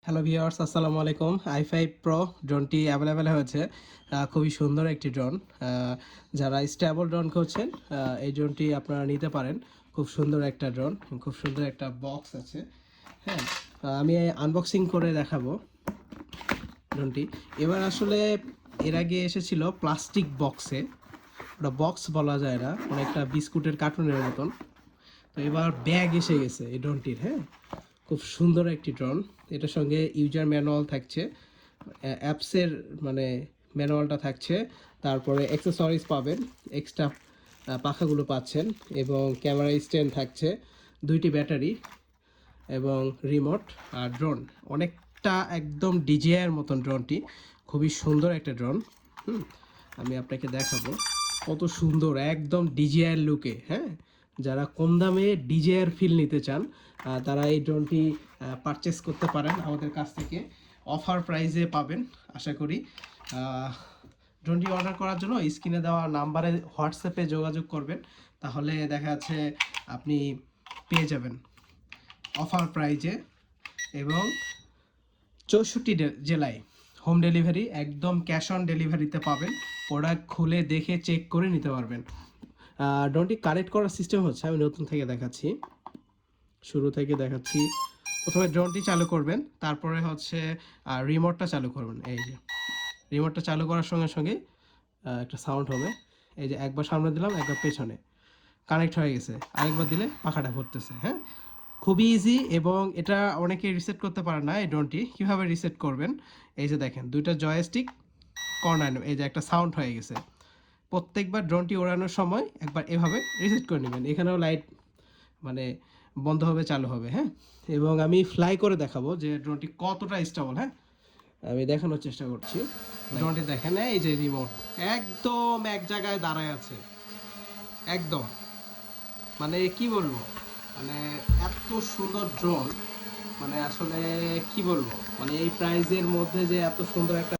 Hello viewers, আসসালামু আলাইকুম। i5 Pro ড্রোনটি available হয়েছে। খুবই সুন্দর একটি ড্রোন। যারা স্টেবল ড্রোন খুঁজছেন, এই ড্রোনটি আপনারা নিতে পারেন। খুব সুন্দর একটা ড্রোন, খুব সুন্দর একটা বক্স আছে। হ্যাঁ, আমি আনবক্সিং করে দেখাবো ড্রোনটি। এবার আসলে এর আগে এসেছিল প্লাস্টিক বক্সে, ওটা বক্স বলা যায় না, অনেকটা বিস্কুটের কার্টুনের মতন। তো এবার ব্যাগ এসে গেছে এই ড্রোনটির। হ্যাঁ, খুব সুন্দর একটি ড্রোন। এটার সঙ্গে ইউজার ম্যানুয়াল থাকছে, অ্যাপসের মানে ম্যানুয়ালটা থাকছে, তারপরে অ্যাক্সেসরিজ পাবেন, এক্সট্রা পাখাগুলো পাচ্ছেন, এবং ক্যামেরা স্ট্যান্ড থাকছে, দুইটি ব্যাটারি এবং রিমোট। আর ড্রোন অনেকটা একদম ডিজিআইয়ের মতন ড্রোনটি, খুবই সুন্দর একটা ড্রোন। আমি আপনাকে দেখাবো কত সুন্দর, একদম ডিজিআইয়ের লুকে। হ্যাঁ, যারা কম দামে ডিজিআইয়ের ফিল নিতে চান, তারা এই ড্রোনটি পারচেস করতে পারেন আমাদের কাছ থেকে। অফার প্রাইসে পাবেন আশা করি। ড্রোনটি অর্ডার করার জন্য স্ক্রিনে দেওয়া নাম্বারে হোয়াটসঅ্যাপে যোগাযোগ করবেন, তাহলে দেখা যাচ্ছে আপনি পেয়ে যাবেন অফার প্রাইজে, এবং 64 জেলায় হোম ডেলিভারি, একদম ক্যাশ অন ডেলিভারিতে পাবেন। প্রোডাক্ট খুলে দেখে চেক করে নিতে পারবেন। ড্রোনটি কানেক্ট করার সিস্টেম হচ্ছে, আমি নতুন থেকে দেখাচ্ছি, শুরু থেকে দেখাচ্ছি। প্রথমে ড্রোনটি চালু করবেন, তারপরে হচ্ছে রিমোটটা চালু করবেন। এই যে রিমোটটা চালু করার সঙ্গে সঙ্গে একটা সাউন্ড হবে। এই যে একবার সামনে দিলাম, একবার পেছনে, কানেক্ট হয়ে গেছে। আরেকবার দিলে পাখাটা ঘুরতেছে। হ্যাঁ, খুবই ইজি, এবং এটা অনেকে রিসেট করতে পারে না। এই ড্রোনটি কীভাবে রিসেট করবেন, এই যে দেখেন দুইটা জয়স্টিক কর্নার, এই যে একটা সাউন্ড হয়ে গেছে। প্রত্যেকবার ড্রোনটি ওড়ানোর সময় একবার এভাবে রিসেট করে নেবেন। এখানেও লাইট মানে বন্ধ হবে, চালু হবে। হ্যাঁ, এবং আমি ফ্লাই করে দেখাবো যে ড্রোনটি কতটা স্টেবল। হ্যাঁ, আমি দেখানোর চেষ্টা করছি। ড্রোনটি দেখেন, এই যে রিমোট একদম এক জায়গায় দাঁড়ায় আছে, একদম মানে কি বলবো, মানে এত সুন্দর ড্রোন, মানে আসলে কি বলবো, মানে এই প্রাইজের মধ্যে যে এত সুন্দর একটা